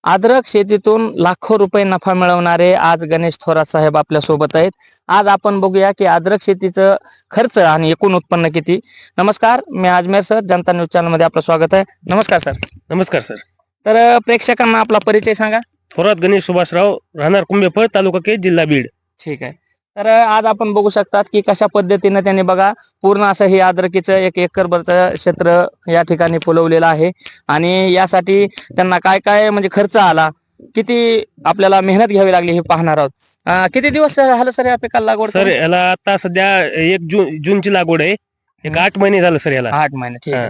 अद्रक शेतीतून लाखो रुपये नफा मिळवणारे आज गणेश थोरात साहेब आपल्या सोबत आहेत. आज आपण बघूया की अद्रक शेतीचं खर्च आणि एकूण उत्पन्न किती. नमस्कार, मी अजमेर सर, जनता न्यूज चॅनल मध्ये आपलं स्वागत आहे. नमस्कार सर. नमस्कार सर. तर प्रेक्षकांना आपला परिचय सांगा. थोरात गणेश सुभाषराव, राहणार कुंभेफळ, तालुका केज, जिल्हा बीड. ठीक आहे. तर आज आपण बघू शकतात की कशा पद्धतीने त्यांनी बघा पूर्ण असं हे अद्रकीचं 1 एकरभरचं क्षेत्र या ठिकाणी फुलवलेलं आहे आणि यासाठी त्यांना काय काय म्हणजे खर्च आला, किती आपल्याला मेहनत घ्यावी लागली हे पाहणार आहोत. किती दिवस झालं सर या पिकाला लागवड सर करून? याला आता सध्या 1 जूनची लागवड आहे. एक 8 महिने झालं सर याला. 8 महिने. ठीक आहे.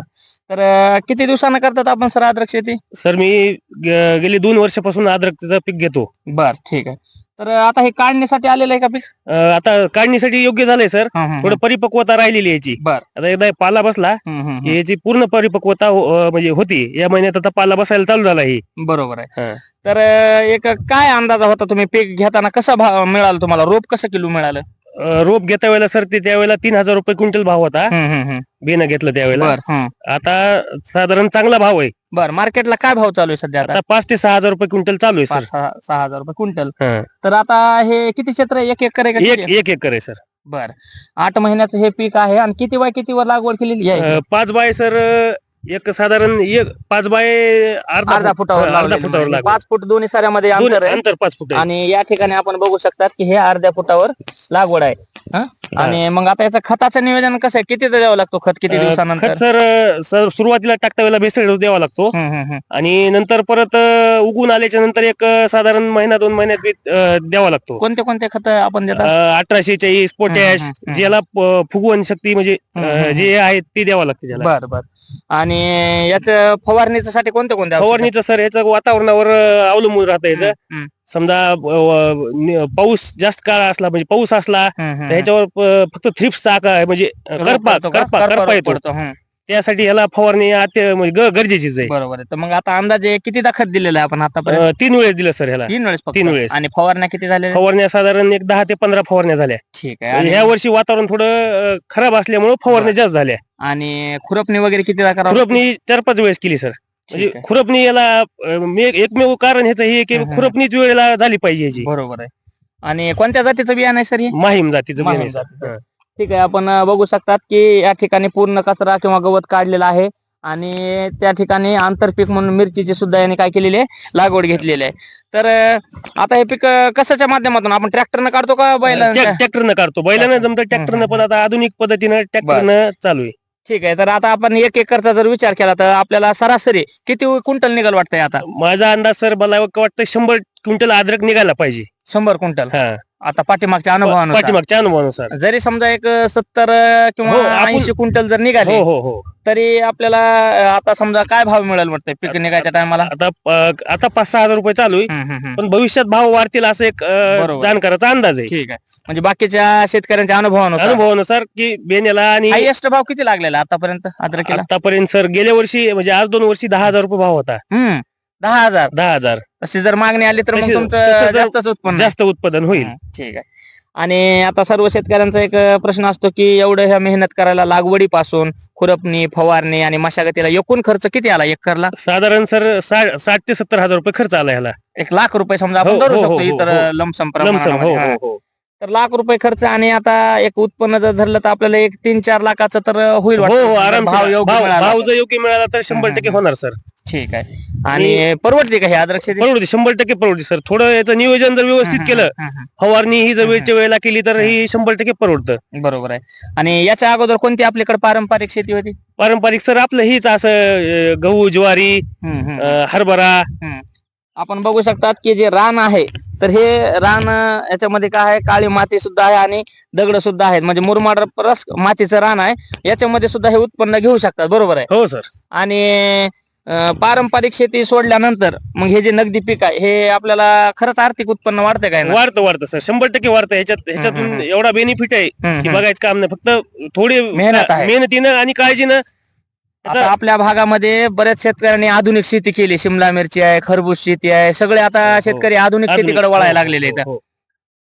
तर किती दिवसानं करतात आपण सर अद्रक शेती? सर मी गेली 2 वर्षापासून अद्रकचं पीक घेतो. बर, ठीक आहे. तर आता हे काढण्यासाठी आलेलं आहे का पीक? आता काढणीसाठी योग्य झालंय सर. थोडं परिपक्वता राहिलेली याची. बर. आता एकदा पाला बसला की याची पूर्ण परिपक्वता म्हणजे होती. या महिन्यात आता पाला बसायला चालू झाला ही. बरोबर आहे. तर एक काय अंदाजा होता तुम्ही पीक घेताना, कसा भाव मिळाला तुम्हाला, रोप कसं किलो मिळालं? रोप घेता वेळेला सर ते त्यावेळेला 3000 रुपये क्विंटल भाव होता. बेनं घेतलं त्यावेळेला. बर. आता साधारण चांगला भाव आहे. बर, मार्केटला काय भाव चालू आहे सध्या? आता 5 ते 6 हजार रुपये क्विंटल चालू आहे सर. 6,000 रुपये क्विंटल. हं. तर आता हे किती क्षेत्र आहे? 1 एकर आहे का किती? एक एकर आहे सर. बर. 8 महिन्याचं हे पीक आहे आणि किती बाय कितीवर लागवड केलेली आहे? 5 बाय सर एक साधारण 5 बाय अर्धा फुटावर लावलेलं. 5 फूट दोन्ही साऱ्यामध्ये अंतर आहे अंतर 5 फूट आहे. आणि या ठिकाणी आपण बघू शकतात की हे अर्ध्या फुटावर लागवड आहे. आणि मग आता याचं खताचं नियोजन कसं आहे? किती द्यावं लागतो खत, किती दिवसानंतर? खत सर सुरुवातीला टाकता वेळेला बेसल द्यावा लागतो आणि नंतर परत उगून आल्याच्या नंतर एक साधारण महिना 2 महिन्यात द्यावा लागतो. कोणते कोणते खत आपण देतात? 1840 पोटॅश, ज्याला फुगवण शक्ती म्हणजे जे आहे ते द्यावं लागते त्याला. बर बर. आणि याचं फवारणीच्या साठी कोणते कोणते फवारणीचं सर याचं वातावरणावर अवलंबून राहतं. याचं समजा पाऊस जास्त काळ असला म्हणजे पाऊस असला तर ह्याच्यावर फक्त थ्रिप्सचा आकार म्हणजे करपा येतो. त्यासाठी याला फवारणी म्हणजे गरजेचीच आहे. बरोबर आहे. तर मग आता अंदाजे किती खत दिलेलं आहे आपण आतापर्यंत? 3 वेळेस दिलं सर ह्याला. 3 वेळेस फक्त? 3 वेळेस. आणि फवारण्या किती झाल्या? फवारण्या साधारण एक 10 ते 15 फवारण्या झाल्या. ठीक आहे. आणि ह्या वर्षी वातावरण थोडं खराब असल्यामुळे फवारण्या जास्त झाल्या. आणि खुरपणी वगैरे किती करावं? खुरपणी 4-5 वेळेस केली सर. म्हणजे खुरपणी याला एकमेव कारण ह्याचं हे की खुरपणीच वेळेला झाली पाहिजे याची. बरोबर आहे. आणि कोणत्या जातीचं बियाणं आहे सर हे? माहीम जातीचं बियाणं आहे जातीचं. ठीक आहे. आपण बघू शकतात की या ठिकाणी पूर्ण कचरा किंवा गवत काढलेला आहे आणि त्या ठिकाणी आंतरपीक म्हणून मिरचीची सुद्धा यांनी काय केलेली आहे, लागवड घेतलेली आहे. तर आता हे पीक कशाच्या माध्यमातून आपण ट्रॅक्टरनं काढतो का बैलांना? ट्रॅक्टरनं काढतो. बैलानं जमतं ट्रॅक्टरनं, पण आता आधुनिक पद्धतीनं ट्रॅक्टरनं चालू आहे. ठीक आहे. तर आता आपण 1 एकरचा जर विचार केला तर आपल्याला सरासरी किती क्विंटल निघाल वाटतंय आता? माझा अंदाज सर मला वाटतं 100 क्विंटल अद्रक निघायला पाहिजे. 100 क्विंटल. हा. आता पाठीमागच्या अनुभवानुसार जरी समजा एक 70 किंवा 80 क्विंटल जर निघाले तरी आपल्याला आता समजा काय भाव मिळेल वाटतंय पीक निघायच्या टायमाला? आता 5-6 हजार रुपये चालू आहे, पण भविष्यात भाव वाढतील असं एक जाणकाराचा अंदाज आहे. ठीक आहे. म्हणजे बाकीच्या शेतकऱ्यांच्या अनुभवानुसार की बेनेला आणि हायएस्ट भाव किती लागलेला आतापर्यंत अद्रकीला? आतापर्यंत सर गेल्या वर्षी म्हणजे आज 2 वर्षी 10,000 रुपये भाव होता. 10,000. 10,000. अशी जर मागणी आली तर मग तुमचं जास्त उत्पादन होईल. ठीक आहे. आणि आता सर्व शेतकऱ्यांचा एक प्रश्न असतो की एवढं ह्या मेहनत करायला, लागवडीपासून खुरपणी, फवारणी आणि मशागतीला एकूण खर्च किती आला एकरला? साधारण सर 60 ते 70 हजार रुपये खर्च आला ह्याला. 1 लाख रुपये समजा आपण धरू शकतो इतर लमसम प्रमाणामध्ये. तर लाख रुपये खर्च आणि आता एक उत्पन्न जर धरलं तर आपल्याला 1-3-4 लाखाचं तर होईल वाटतं. भाव जर योग्य मिळाला तर 100% होणार सर. ठीक आहे. आणि परवडते का हे अद्रक शेती? परवडते, 100% परवडते सर. थोडं याचं नियोजन जर व्यवस्थित केलं, फवारणी ही जर वेळच्या वेळेला केली तर ही 100% परवडतं. बरोबर आहे. आणि याच्या अगोदर कोणती आपल्याकडे पारंपरिक शेती होती? पारंपरिक सर आपलं हीच असं गहू, ज्वारी, हरभरा. आपण बघू शकतात की जे रान आहे तर हे रान याच्यामध्ये काय आहे, काळी माती सुद्धा आहे आणि दगड सुद्धा आहेत. म्हणजे मुरमाड परस मातीचं रान आहे. याच्यामध्ये सुद्धा हे उत्पन्न घेऊ शकतात. बरोबर आहे? हो सर. आणि पारंपरिक शेती सोडल्यानंतर मग हे जे नगदी पीक आहे हे आपल्याला खरंच आर्थिक उत्पन्न वाढतंय काय? वाढतं सर, 100% वाढतं. ह्याच्यातून एवढा बेनिफिट आहे की बघायचं काम नाही, फक्त थोडी मेहनतीनं आणि काळजीनं. आता आपल्या भागामध्ये बऱ्याच शेतकऱ्यांनी आधुनिक शेती केली. शिमला मिरची आहे, खरबूज शेती आहे, सगळे आता शेतकरी आधुनिक शेतीकडे वळायला लागलेले आहेत.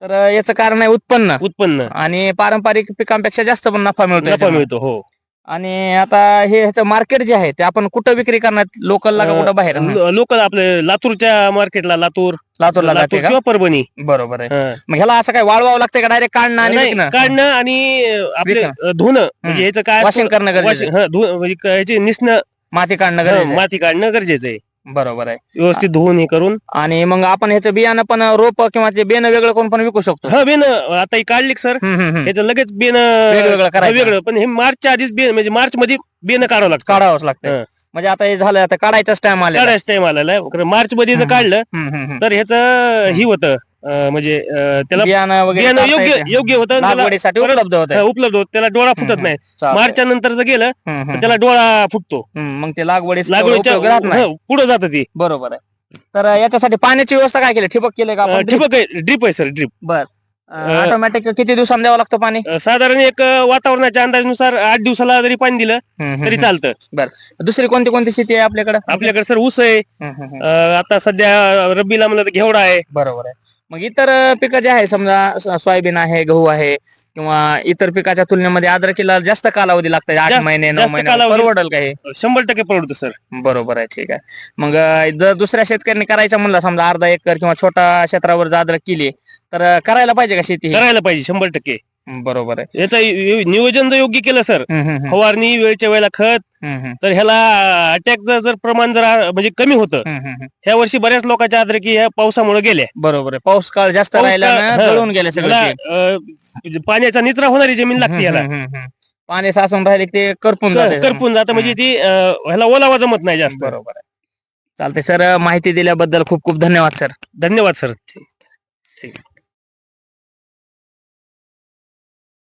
तर याचं कारण आहे उत्पन्न. आणि पारंपरिक पिकांपेक्षा जास्त पण नफा मिळतो. हो. आणि आता हे ह्याचं मार्केट जे आहे ते आपण कुठं विक्री करणार, लोकलला का कुठं बाहेर? लोक आपले लातूरच्या मार्केटला, लातूरला जाते लातूर का? किंवा परभणी. बरोबर आहे. हा. मग ह्याला असं काय वाळवावं लागतं का डायरेक्ट काढणं आणि नाही, विकणं? काढणं आणि आपले विकणं. धुणं म्हणजे ह्याचं काय वॉशिंग करणं गरजेचं आहे. म्हणजे ह्याची निसणं, माती काढणं गरजेचं आहे. माती काढणं गरजेचं आहे. बरोबर आहे. व्यवस्थित धुवून हे करून. आणि मग आपण ह्याचं बियाणं पण रोप किंवा ते बेन वेगळं करून पण विकू शकतो. हा, बेन आता ही काढली सर, ह्याचं लगेच बेन वेगवेगळं करायचं. वेगळं, पण हे मार्चच्या आधीच बेन म्हणजे मार्च मध्ये बेन काढावं लागतं. काढावंच लागतं. हा. म्हणजे आता हे झालं, आता काढायचाच टाइम आला. काढायचं टाइम आलेला आहे. मार्च मध्ये जर काढलं तर ह्याचं ही होतं म्हणजे त्याला बियाणं वगैरे बियाणं काढता योग्य येतं. योग्य होतं आणि त्याला लागवडीसाठी उपलब्ध होत उपलब्ध होतं. त्याला डोळा फुटत नाही. मार्चच्या नंतर जर गेलं तर त्याला डोळा फुटतो. मग ते लागवडीस लागवडीच्या उपयोग राहत नाही. पुढे जातं ती. बरोबर आहे. तर याच्यासाठी पाण्याची व्यवस्था काय केली? ठिबक केले का आपण? ठिबक आहे, ड्रीप आहे सर, ड्रीप. बर. ऑटोमॅटिक किती दिवसांनी द्यावं लागतं पाणी? साधारण एक वातावरणाच्या अंदाजानुसार 8 दिवसाला जरी पाणी दिलं तरी चालतं. बर. दुसरी कोणती कोणती शेती आहे आपल्याकडे? आपल्याकडे सर ऊस आहे. आता सध्या रब्बीला म्हणलं तर घेवडा आहे. बरोबर आहे. मग इतर पिकं जे आहे, समजा सोयाबीन आहे, गहू आहे, किंवा इतर पिकाच्या तुलनेमध्ये अद्रकीला जास्त कालावधी लागतो, 8 महिने 9 महिने, परवडेल का हे? 100% परवडतं सर. बरोबर आहे. ठीक आहे. मग जर दुसऱ्या शेतकऱ्यांनी करायचं म्हणलं, समजा अर्धा एकर किंवा छोटा क्षेत्रावर जर अद्रक केली तर करायला पाहिजे का शेती? करायला पाहिजे 100%. बरोबर आहे. याचं नियोजन जर योग्य केलं सर, फवारणी वेळच्या वेळेला, खत, तर ह्याला अटॅकचं जर प्रमाण जर म्हणजे कमी होतं. ह्या वर्षी बऱ्याच लोकांच्या अद्रकी ह्या पावसामुळे गेल्या. बरोबर आहे. पाऊस काळ जास्त राहिला ना, जळून गेले सगळं. पाण्याचा निचरा होणारी जमीन लागते याला. पाणी साचून राहिले ते करपून जातं म्हणजे ती ह्याला ओलावा जमत नाही जास्त. बरोबर आहे. चालतंय सर, माहिती दिल्याबद्दल खूप खूप धन्यवाद सर. धन्यवाद सर.